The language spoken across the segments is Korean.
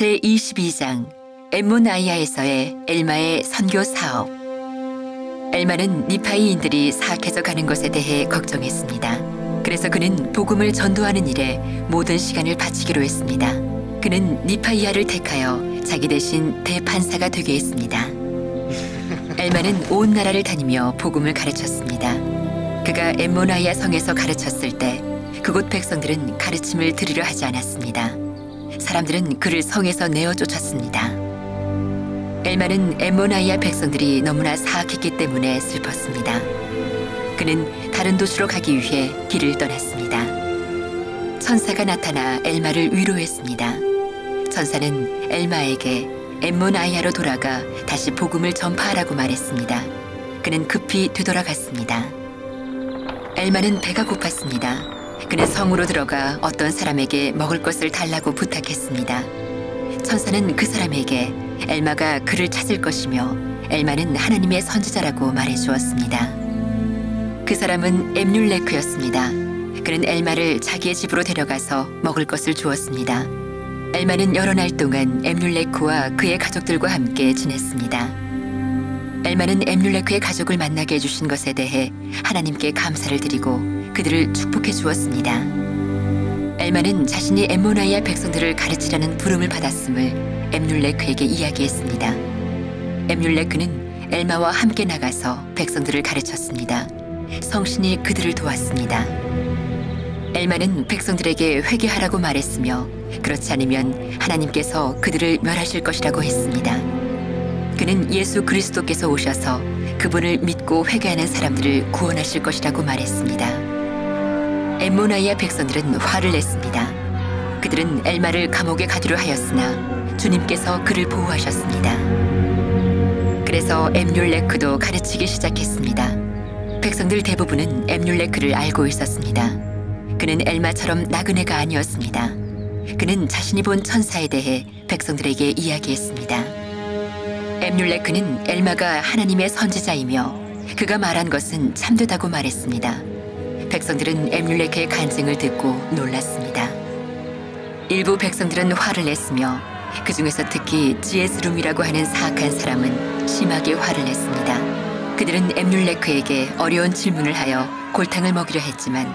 제22장 엠모나이아에서의 엘마의 선교 사업. 엘마는 니파이인들이 사악해져 가는 것에 대해 걱정했습니다. 그래서 그는 복음을 전도하는 일에 모든 시간을 바치기로 했습니다. 그는 니파이아를 택하여 자기 대신 대판사가 되게 했습니다. 엘마는 온 나라를 다니며 복음을 가르쳤습니다. 그가 엠모나이아 성에서 가르쳤을 때 그곳 백성들은 가르침을 들으려 하지 않았습니다. 사람들은 그를 성에서 내어 쫓았습니다. 엘마는 엠모나이아 백성들이 너무나 사악했기 때문에 슬펐습니다. 그는 다른 도시로 가기 위해 길을 떠났습니다. 천사가 나타나 엘마를 위로했습니다. 천사는 엘마에게 엠모나이아로 돌아가 다시 복음을 전파하라고 말했습니다. 그는 급히 되돌아갔습니다. 엘마는 배가 고팠습니다. 그는 성으로 들어가 어떤 사람에게 먹을 것을 달라고 부탁했습니다. 천사는 그 사람에게 엘마가 그를 찾을 것이며 엘마는 하나님의 선지자라고 말해주었습니다. 그 사람은 엠률레크였습니다. 그는 엘마를 자기의 집으로 데려가서 먹을 것을 주었습니다. 엘마는 여러 날 동안 엠률레크와 그의 가족들과 함께 지냈습니다. 엘마는 엠률레크의 가족을 만나게 해주신 것에 대해 하나님께 감사를 드리고 그들을 축복해 주었습니다. 엘마는 자신이 엠모나이아 백성들을 가르치라는 부름을 받았음을 엠률레크에게 이야기했습니다. 엠률레크는 엘마와 함께 나가서 백성들을 가르쳤습니다. 성신이 그들을 도왔습니다. 엘마는 백성들에게 회개하라고 말했으며 그렇지 않으면 하나님께서 그들을 멸하실 것이라고 했습니다. 그는 예수 그리스도께서 오셔서 그분을 믿고 회개하는 사람들을 구원하실 것이라고 말했습니다. 엠모나이아 백성들은 화를 냈습니다. 그들은 엘마를 감옥에 가두려 하였으나 주님께서 그를 보호하셨습니다. 그래서 엠률레크도 가르치기 시작했습니다. 백성들 대부분은 엠률레크를 알고 있었습니다. 그는 엘마처럼 나그네가 아니었습니다. 그는 자신이 본 천사에 대해 백성들에게 이야기했습니다. 엠률레크는 엘마가 하나님의 선지자이며 그가 말한 것은 참되다고 말했습니다. 백성들은 엠률레크의 간증을 듣고 놀랐습니다. 일부 백성들은 화를 냈으며 그 중에서 특히 지에스룸이라고 하는 사악한 사람은 심하게 화를 냈습니다. 그들은 엠률레크에게 어려운 질문을 하여 골탕을 먹이려 했지만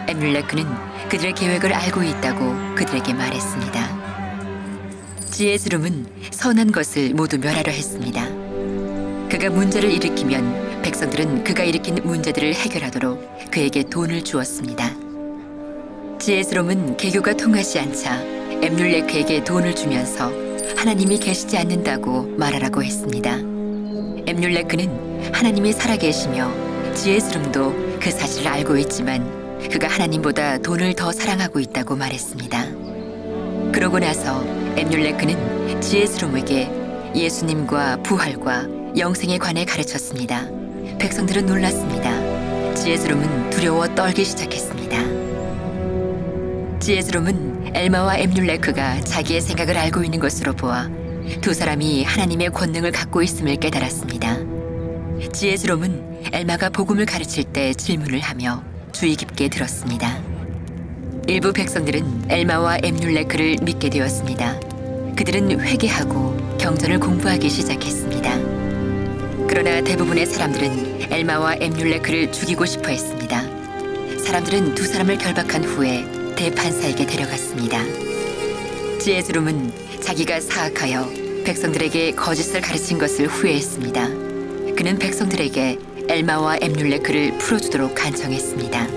엠률레크는 그들의 계획을 알고 있다고 그들에게 말했습니다. 지에스룸은 선한 것을 모두 멸하려 했습니다. 그가 문제를 일으키면 백성들은 그가 일으킨 문제들을 해결하도록 그에게 돈을 주었습니다. 지에스롬은 개교가 통하지 않자 엠률레크에게 돈을 주면서 하나님이 계시지 않는다고 말하라고 했습니다. 엠률레크는 하나님이 살아계시며 지에스롬도 그 사실을 알고 있지만 그가 하나님보다 돈을 더 사랑하고 있다고 말했습니다. 그러고 나서 엠률레크는 지에스롬에게 예수님과 부활과 영생에 관해 가르쳤습니다. 백성들은 놀랐습니다. 지에스롬은 두려워 떨기 시작했습니다. 지에스롬은 엘마와 엠률레크가 자기의 생각을 알고 있는 것으로 보아 두 사람이 하나님의 권능을 갖고 있음을 깨달았습니다. 지에스롬은 엘마가 복음을 가르칠 때 질문을 하며 주의 깊게 들었습니다. 일부 백성들은 엘마와 엠률레크를 믿게 되었습니다. 그들은 회개하고 경전을 공부하기 시작했습니다. 그러나 대부분의 사람들은 엘마와 엠률레크를 죽이고 싶어 했습니다. 사람들은 두 사람을 결박한 후에 대판사에게 데려갔습니다. 지에스룸은 자기가 사악하여 백성들에게 거짓을 가르친 것을 후회했습니다. 그는 백성들에게 엘마와 엠률레크를 풀어주도록 간청했습니다.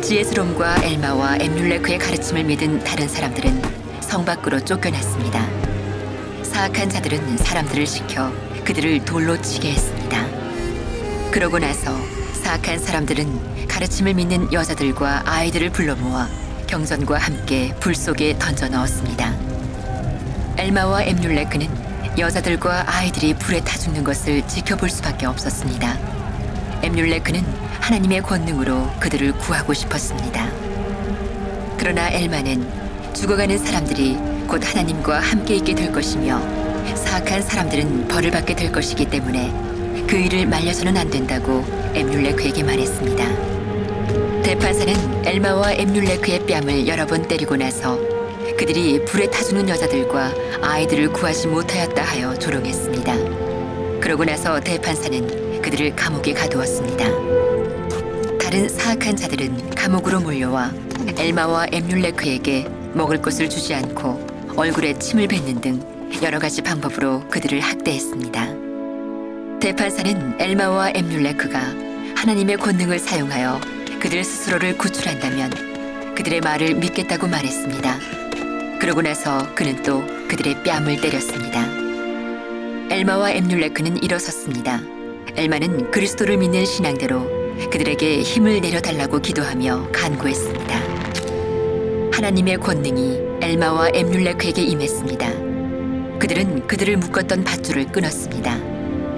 지에스롬과 엘마와 엠률레크의 가르침을 믿은 다른 사람들은 성 밖으로 쫓겨났습니다. 사악한 자들은 사람들을 시켜 그들을 돌로 치게 했습니다. 그러고 나서 사악한 사람들은 가르침을 믿는 여자들과 아이들을 불러 모아 경전과 함께 불 속에 던져 넣었습니다. 엘마와 엠률레크는 여자들과 아이들이 불에 타 죽는 것을 지켜볼 수밖에 없었습니다. 엠률레크는 하나님의 권능으로 그들을 구하고 싶었습니다. 그러나 엘마는 죽어가는 사람들이 곧 하나님과 함께 있게 될 것이며 사악한 사람들은 벌을 받게 될 것이기 때문에 그 일을 말려서는 안 된다고 엠률레크에게 말했습니다. 대판사는 엘마와 엠률레크의 뺨을 여러 번 때리고 나서 그들이 불에 타 죽는 여자들과 아이들을 구하지 못하였다 하여 조롱했습니다. 그러고 나서 대판사는 그들을 감옥에 가두었습니다. 다른 사악한 자들은 감옥으로 몰려와 엘마와 엠률레크에게 먹을 것을 주지 않고 얼굴에 침을 뱉는 등 여러 가지 방법으로 그들을 학대했습니다. 대판사는 엘마와 엠률레크가 하나님의 권능을 사용하여 그들 스스로를 구출한다면 그들의 말을 믿겠다고 말했습니다. 그러고 나서 그는 또 그들의 뺨을 때렸습니다. 엘마와 엠률레크는 일어섰습니다. 엘마는 그리스도를 믿는 신앙대로 그들에게 힘을 내려달라고 기도하며 간구했습니다. 하나님의 권능이 엘마와 엠률레크에게 임했습니다. 그들은 그들을 묶었던 밧줄을 끊었습니다.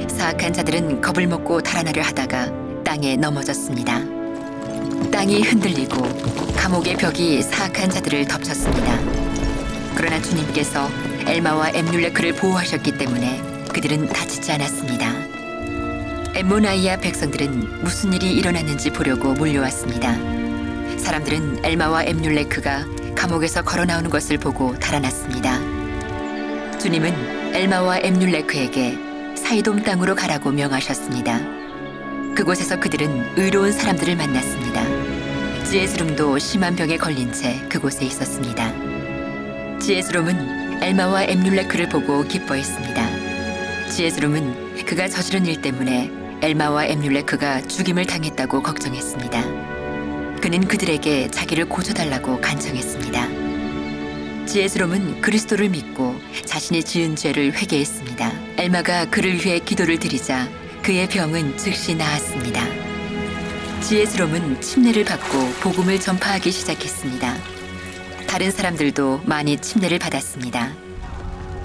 사악한 자들은 겁을 먹고 달아나려 하다가 땅에 넘어졌습니다. 땅이 흔들리고 감옥의 벽이 사악한 자들을 덮쳤습니다. 그러나 주님께서 엘마와 엠률레크를 보호하셨기 때문에 그들은 다치지 않았습니다. 엠모나이아 백성들은 무슨 일이 일어났는지 보려고 몰려왔습니다. 사람들은 엘마와 엠률레크가 감옥에서 걸어 나오는 것을 보고 달아났습니다. 주님은 엘마와 엠률레크에게 사이돔 땅으로 가라고 명하셨습니다. 그곳에서 그들은 의로운 사람들을 만났습니다. 지에스룸도 심한 병에 걸린 채 그곳에 있었습니다. 지에스룸은 엘마와 엠률레크를 보고 기뻐했습니다. 지에스룸은 그가 저지른 일 때문에 엘마와 엠률레크가 죽임을 당했다고 걱정했습니다. 그는 그들에게 자기를 고쳐달라고 간청했습니다. 지에스롬은 그리스도를 믿고 자신이 지은 죄를 회개했습니다. 엘마가 그를 위해 기도를 드리자 그의 병은 즉시 나았습니다. 지에스롬은 침례를 받고 복음을 전파하기 시작했습니다. 다른 사람들도 많이 침례를 받았습니다.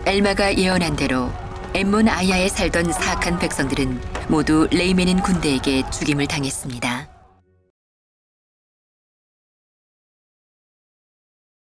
엘마가 예언한 대로 엠몬 아야에 살던 사악한 백성들은 모두 레이메닌 군대에게 죽임을 당했습니다.